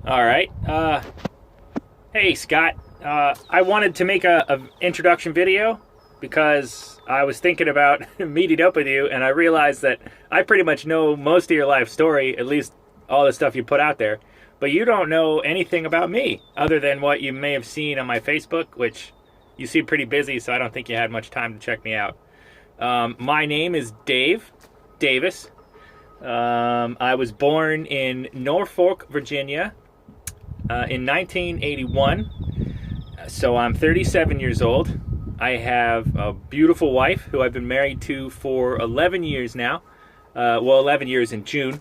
All right. Hey, Scott. I wanted to make a introduction video because I was thinking about meeting up with you, and I realized that I pretty much know most of your life story, at least all the stuff you put out there. But you don't know anything about me other than what you may have seen on my Facebook, which you seem pretty busy, so I don't think you had much time to check me out. My name is Dave Davis. I was born in Norfolk, Virginia, in 1981. So I'm 37 years old. I have a beautiful wife who I've been married to for 11 years now. 11 years in June.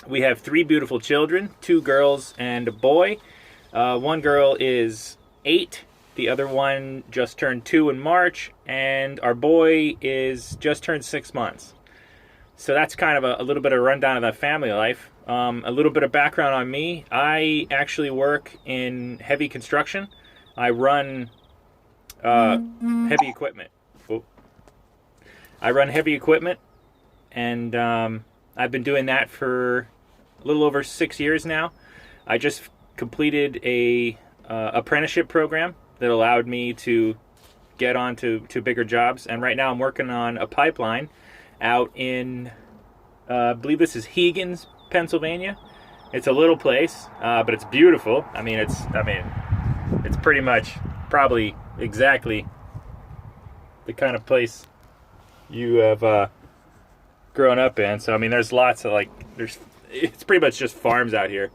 We have three beautiful children, two girls and a boy. One girl is 8. The other one just turned 2 in March. And our boy is just turned 6 months. So that's kind of a little bit of a rundown of the family life. A little bit of background on me. I actually work in heavy construction. I run heavy equipment. Oh. I run heavy equipment, and I've been doing that for a little over 6 years now. I just completed a apprenticeship program that allowed me to get on to bigger jobs, and right now I'm working on a pipeline out in, I believe this is Higgins, Pennsylvania. It's a little place, but it's beautiful. It's pretty much probably exactly the kind of place you have grown up in. So there's lots of it's pretty much just farms out here.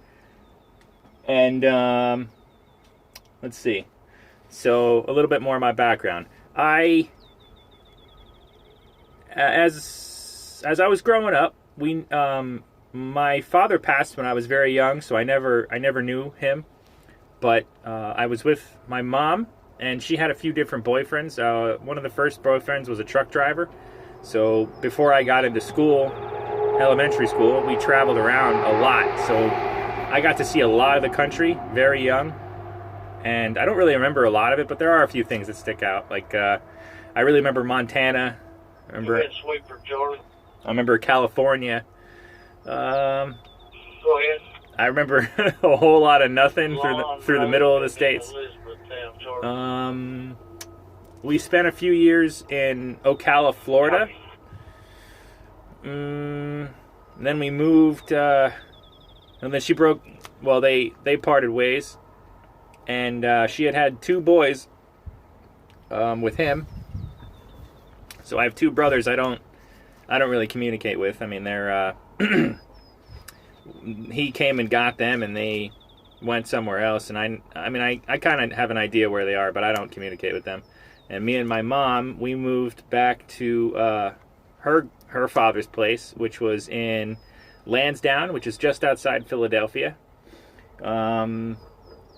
And let's see. So a little bit more of my background. As I was growing up, my father passed when I was very young, so I never knew him. But I was with my mom, and she had a few different boyfriends. One of the first boyfriends was a truck driver. So before I got into school, elementary school, we traveled around a lot. So I got to see a lot of the country very young. And I don't really remember a lot of it, but there are a few things that stick out. I really remember Montana. I remember California. Go ahead. I remember a whole lot of nothing through the middle of the states. We spent a few years in Ocala, Florida. Then we moved, and then she broke. Well, they parted ways, and she had 2 boys with him. So I have 2 brothers. I don't really communicate with. They're he came and got them, and they went somewhere else. And I kind of have an idea where they are, but I don't communicate with them. And me and my mom, we moved back to her father's place, which was in Lansdowne, which is just outside Philadelphia.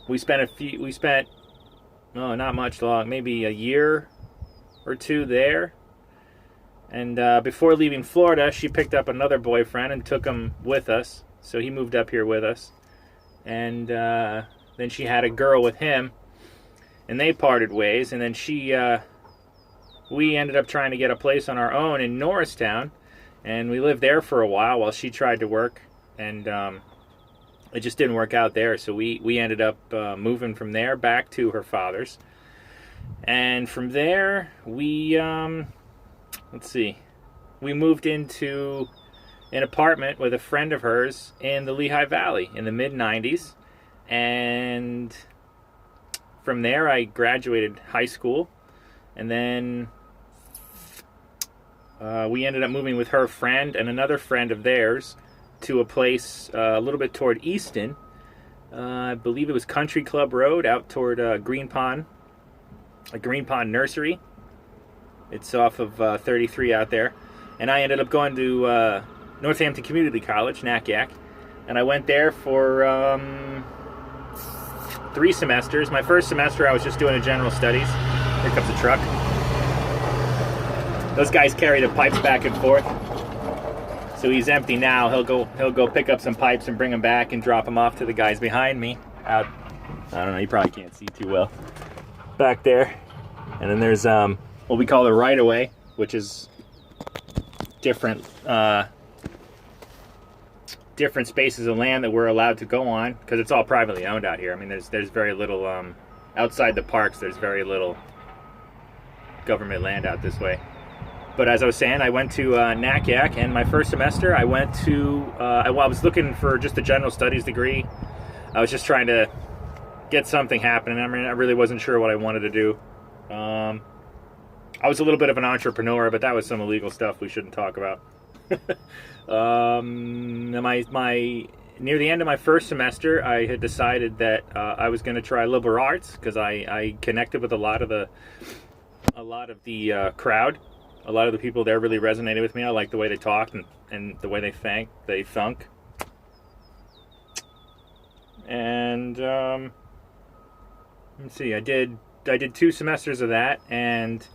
We spent not much long, maybe a year or 2 there. And before leaving Florida, she picked up another boyfriend and took him with us. So he moved up here with us. And then she had a girl with him, and they parted ways. And then we ended up trying to get a place on our own in Norristown. And we lived there for a while she tried to work. And it just didn't work out there. So we ended up moving from there back to her father's. And from there, we moved into an apartment with a friend of hers in the Lehigh Valley in the mid-90s. And from there, I graduated high school. And then we ended up moving with her friend and another friend of theirs to a place a little bit toward Easton. I believe it was Country Club Road out toward Green Pond Nursery. It's off of 33 out there. And I ended up going to Northampton Community College, NACYAC. And I went there for 3 semesters. My first semester, I was just doing a general studies. Here comes a truck. Those guys carry the pipes back and forth. So he's empty now. He'll go pick up some pipes and bring them back and drop them off to the guys behind me. Out, I don't know, you probably can't see too well. Back there. And then there's what we call the right-of-way, which is different different spaces of land that we're allowed to go on, because it's all privately owned out here. I mean, there's very little outside the parks. There's very little government land out this way. But as I was saying, I went to NACYAC, and my first semester I went to, I was looking for just a general studies degree. I was just trying to get something happening. I mean, I really wasn't sure what I wanted to do. I was a little bit of an entrepreneur, but that was some illegal stuff we shouldn't talk about. Near the end of my first semester, I had decided that I was going to try liberal arts, because I connected with a lot of the crowd. A lot of the people there really resonated with me. I liked the way they talked and the way they thunk. And let's see, I did 2 semesters of that, and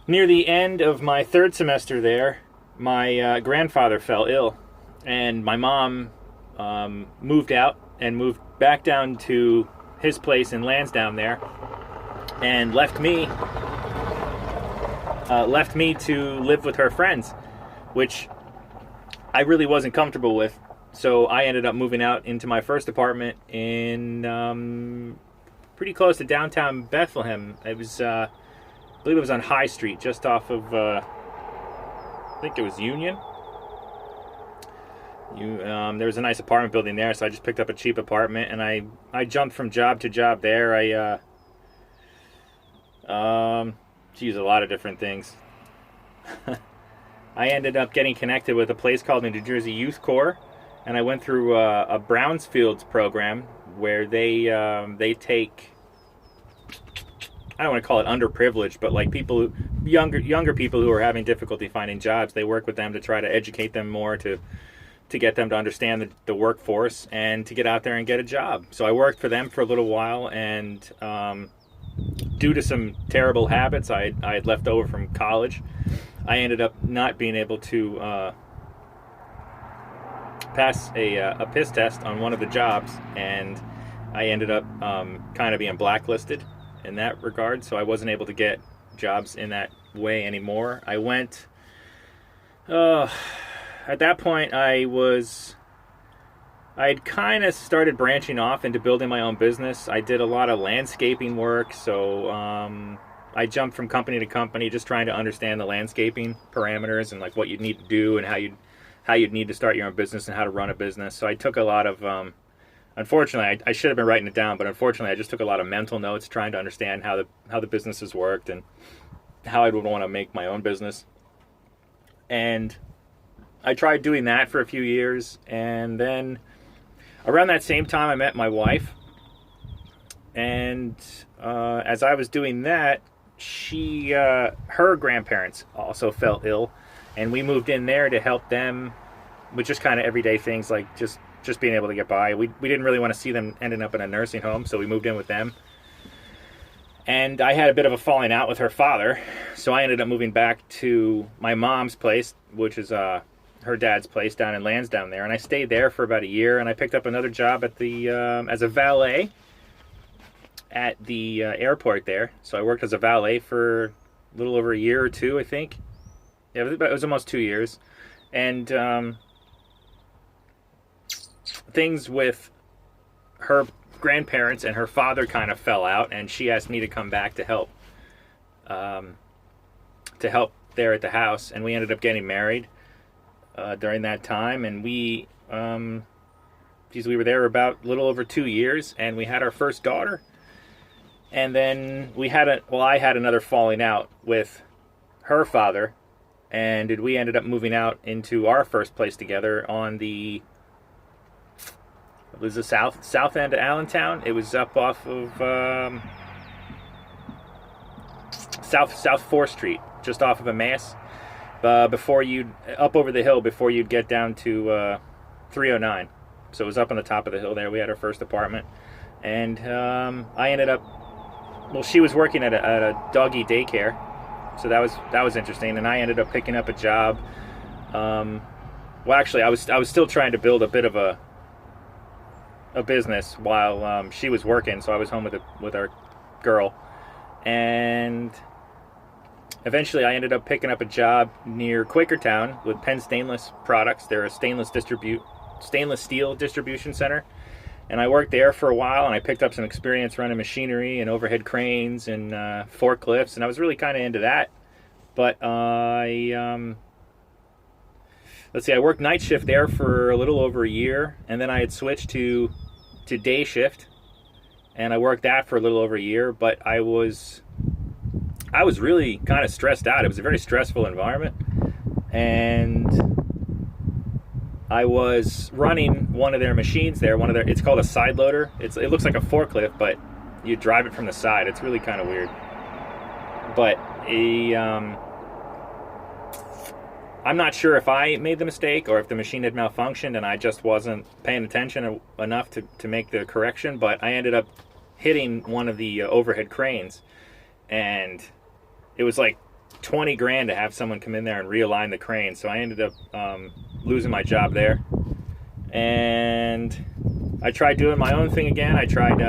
near the end of my 3rd semester there, my grandfather fell ill, and my mom moved out and moved back down to his place in Lansdowne there, and left me to live with her friends, which I really wasn't comfortable with. So I ended up moving out into my first apartment in pretty close to downtown Bethlehem. It was, I believe it was on High Street, just off of, I think it was Union. There was a nice apartment building there, so I just picked up a cheap apartment, and I jumped from job to job there. Geez, a lot of different things. I ended up getting connected with a place called the New Jersey Youth Corps, and I went through a Brownsfields program where they take, I don't want to call it underprivileged, but like younger people who are having difficulty finding jobs. They work with them to try to educate them more, to get them to understand the workforce and to get out there and get a job. So I worked for them for a little while, and due to some terrible habits I had left over from college, I ended up not being able to pass a piss test on one of the jobs, and I ended up kind of being blacklisted in that regard, so I wasn't able to get jobs in that way anymore. I went, at that point I had kind of started branching off into building my own business. I did a lot of landscaping work, so I jumped from company to company just trying to understand the landscaping parameters and like what you'd need to do and how you'd need to start your own business and how to run a business. So I took a lot of, unfortunately, I should have been writing it down, but unfortunately I just took a lot of mental notes trying to understand how the businesses worked and how I would want to make my own business. And I tried doing that for a few years, and then around that same time I met my wife, and as I was doing that, her grandparents also fell ill, and we moved in there to help them with just kind of everyday things like just being able to get by. We didn't really want to see them ending up in a nursing home, so we moved in with them. And I had a bit of a falling out with her father, so I ended up moving back to my mom's place, which is her dad's place down in Lansdowne there, and I stayed there for about a year, and I picked up another job at the as a valet at the airport there. So I worked as a valet for a little over a year or two, I think. Yeah, it was almost 2 years. And things with her grandparents and her father kind of fell out, and she asked me to come back to help there at the house, and we ended up getting married during that time, and we were there about a little over 2 years, and we had our first daughter. And then I had another falling out with her father, and we ended up moving out into our first place together on it was the south end of Allentown. It was up off of South 4th Street, just off of Emmaus. Before you'd up over the hill before you'd get down to 309. So it was up on the top of the hill there. We had our first apartment, and I ended up. Well, she was working at a doggy daycare, so that was interesting. And I ended up picking up a job. Well, actually, I was still trying to build a bit of a business while she was working. So I was home with our girl, and eventually I ended up picking up a job near Quakertown with Penn Stainless Products. They're a stainless stainless steel distribution center. And I worked there for a while, and I picked up some experience running machinery and overhead cranes and forklifts, and I was really kind of into that. But let's see, I worked night shift there for a little over a year, and then I had switched to day shift, and I worked that for a little over a year. But I was really kind of stressed out. It was a very stressful environment, and I was running one of their machines there. It's called a side loader. It looks like a forklift, but you drive it from the side. It's really kind of weird. But I'm not sure if I made the mistake or if the machine had malfunctioned and I just wasn't paying attention enough to make the correction. But I ended up hitting one of the overhead cranes, and it was like 20 grand to have someone come in there and realign the crane. So I ended up losing my job there, and I tried doing my own thing again. I tried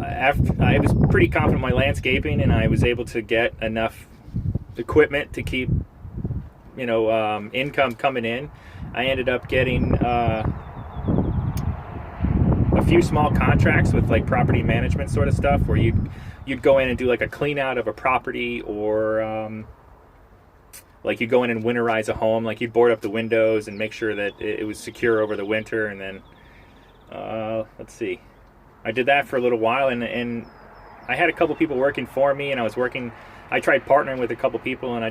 after I was pretty confident in my landscaping, and I was able to get enough equipment to keep income coming in. I ended up getting a few small contracts with like property management sort of stuff, where you'd go in and do like a clean out of a property, or like you'd go in and winterize a home. Like you'd board up the windows and make sure that it was secure over the winter. And then let's see, I did that for a little while, and I had a couple people working for me, and I tried partnering with a couple people, and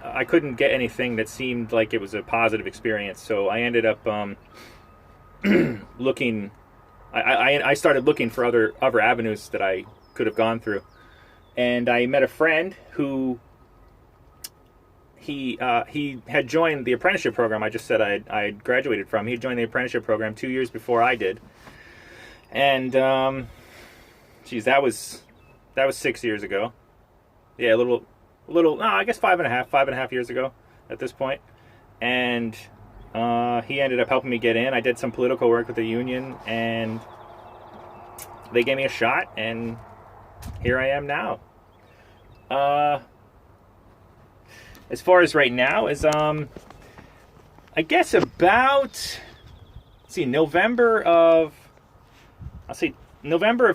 I couldn't get anything that seemed like it was a positive experience. So I ended up looking. I started looking for other avenues that I could have gone through, and I met a friend who he had joined the apprenticeship program. I just said I had graduated from. He had joined the apprenticeship program 2 years before I did, and that was 6 years ago. Yeah, a little. No, I guess 5.5 years ago at this point, and he ended up helping me get in. I did some political work with the union, and they gave me a shot, and here I am now. As far as right now is, I guess about, November of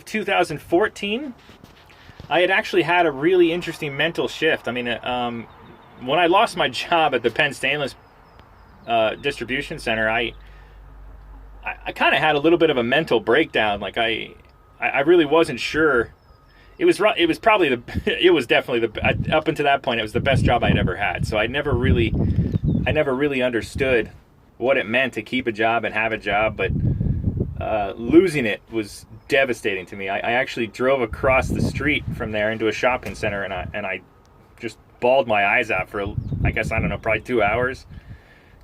2014, I had actually had a really interesting mental shift. I mean, when I lost my job at the Penn Stainless distribution center, I kind of had a little bit of a mental breakdown. Like I really wasn't sure. It was definitely up until that point, it was the best job I'd ever had. So I never really understood what it meant to keep a job and have a job, but losing it was devastating to me. I actually drove across the street from there into a shopping center, and I just bawled my eyes out for, I guess, I don't know, probably 2 hours,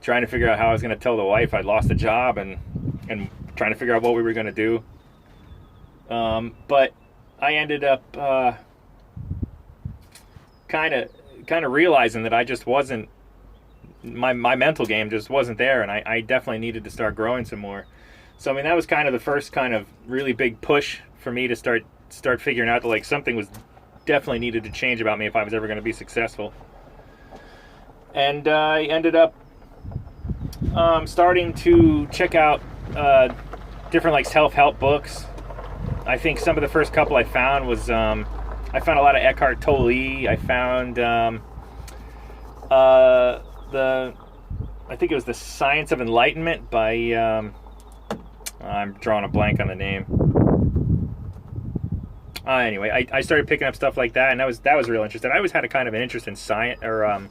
trying to figure out how I was going to tell the wife I'd lost the job, and trying to figure out what we were going to do. But I ended up kind of realizing that I just wasn't, my mental game just wasn't there, and I definitely needed to start growing some more. So I mean, that was kind of the first kind of really big push for me to start figuring out that like something was definitely needed to change about me if I was ever going to be successful. And I ended up starting to check out different like self-help books. I think some of the first couple I found was I found a lot of Eckhart Tolle. I found I think it was The Science of Enlightenment by I'm drawing a blank on the name. Anyway, I started picking up stuff like that, and that was real interesting. I always had a kind of an interest in science, or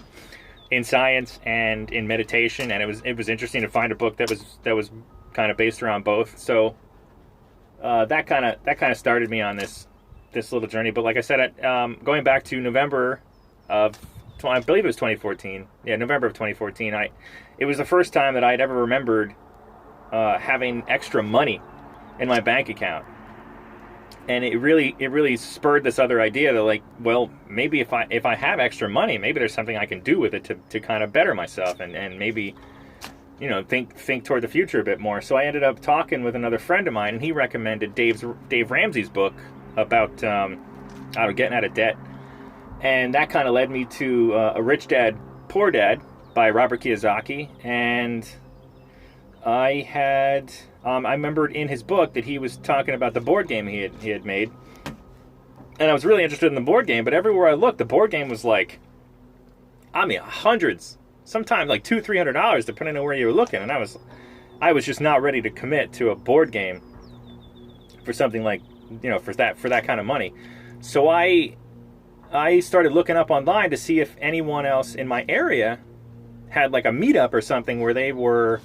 in science and in meditation, and it was interesting to find a book that was kind of based around both. So that kind of started me on this little journey. But like I said, going back to November of, I believe it was 2014. Yeah, November of 2014. It was the first time that I'd ever remembered having extra money in my bank account, and it really spurred this other idea that like, well, maybe if I have extra money, maybe there's something I can do with it to kind of better myself and maybe, think toward the future a bit more. So I ended up talking with another friend of mine, and he recommended Dave Ramsey's book about getting out of debt, and that kind of led me to A Rich Dad, Poor Dad by Robert Kiyosaki. And I had I remembered in his book that he was talking about the board game he had made, and I was really interested in the board game. But everywhere I looked, the board game was like, I mean, hundreds, sometimes like $200-300, depending on where you were looking. And I was just not ready to commit to a board game for something like, for that kind of money. So I started looking up online to see if anyone else in my area had like a meetup or something where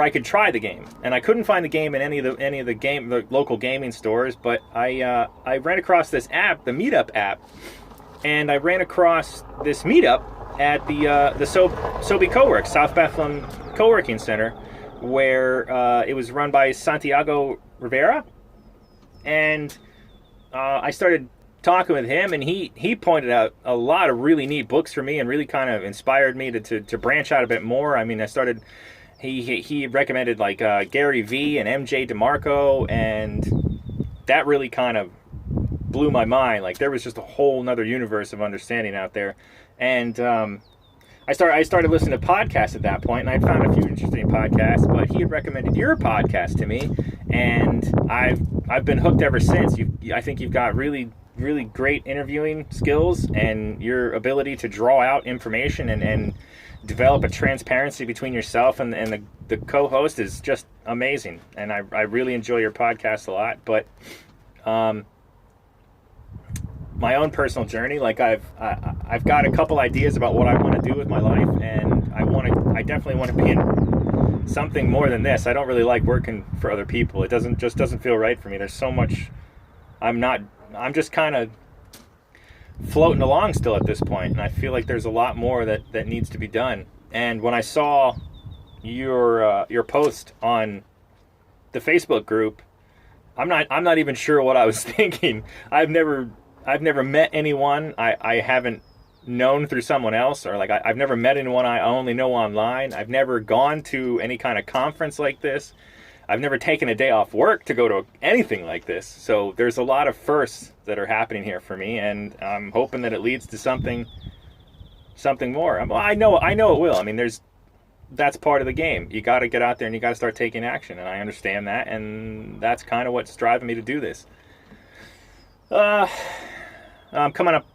I could try the game. And I couldn't find the game in any of the local gaming stores, but I ran across this app, the Meetup app, and I ran across this meetup at the Sobe Cowork, South Bethlehem Co-working Center, where it was run by Santiago Rivera, and I started talking with him, and he pointed out a lot of really neat books for me, and really kind of inspired me to branch out a bit more. I mean, I started. He recommended like Gary Vee and MJ DeMarco, and that really kind of blew my mind. Like, there was just a whole nother universe of understanding out there, and I started listening to podcasts at that point, and I found a few interesting podcasts. But he had recommended your podcast to me, and I've been hooked ever since. I think you've got really great interviewing skills, and your ability to draw out information and develop a transparency between yourself and the co-host is just amazing. And I really enjoy your podcast a lot. But my own personal journey, like I've got a couple ideas about what I want to do with my life, and I definitely want to be in something more than this. I don't really like working for other people. It doesn't feel right for me. There's so much. I'm just kind of floating along still at this point, and I feel like there's a lot more that needs to be done. And when I saw your post on the Facebook group, I'm not even sure what I was thinking. I've never met anyone I haven't known through someone else, or like I've never met anyone I only know online. I've never gone to any kind of conference like this. I've never taken a day off work to go to anything like this. So there's a lot of firsts that are happening here for me, and I'm hoping that it leads to something more. Well, I know it will. I mean, that's part of the game. You got to get out there and you got to start taking action, and I understand that, and that's kind of what's driving me to do this. I'm coming up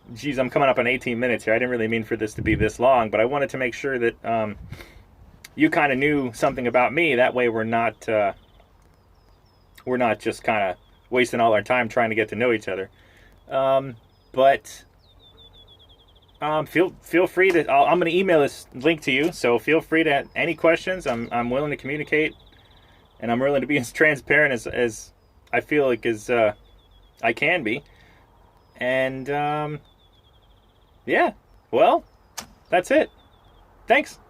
on 18 minutes here. I didn't really mean for this to be this long, but I wanted to make sure that you kind of knew something about me. That way we're not just kind of wasting all our time trying to get to know each other. But feel free to. I'm going to email this link to you, so feel free to any questions. I'm willing to communicate, and I'm willing to be as transparent as I feel like as I can be. And yeah, well, that's it. Thanks.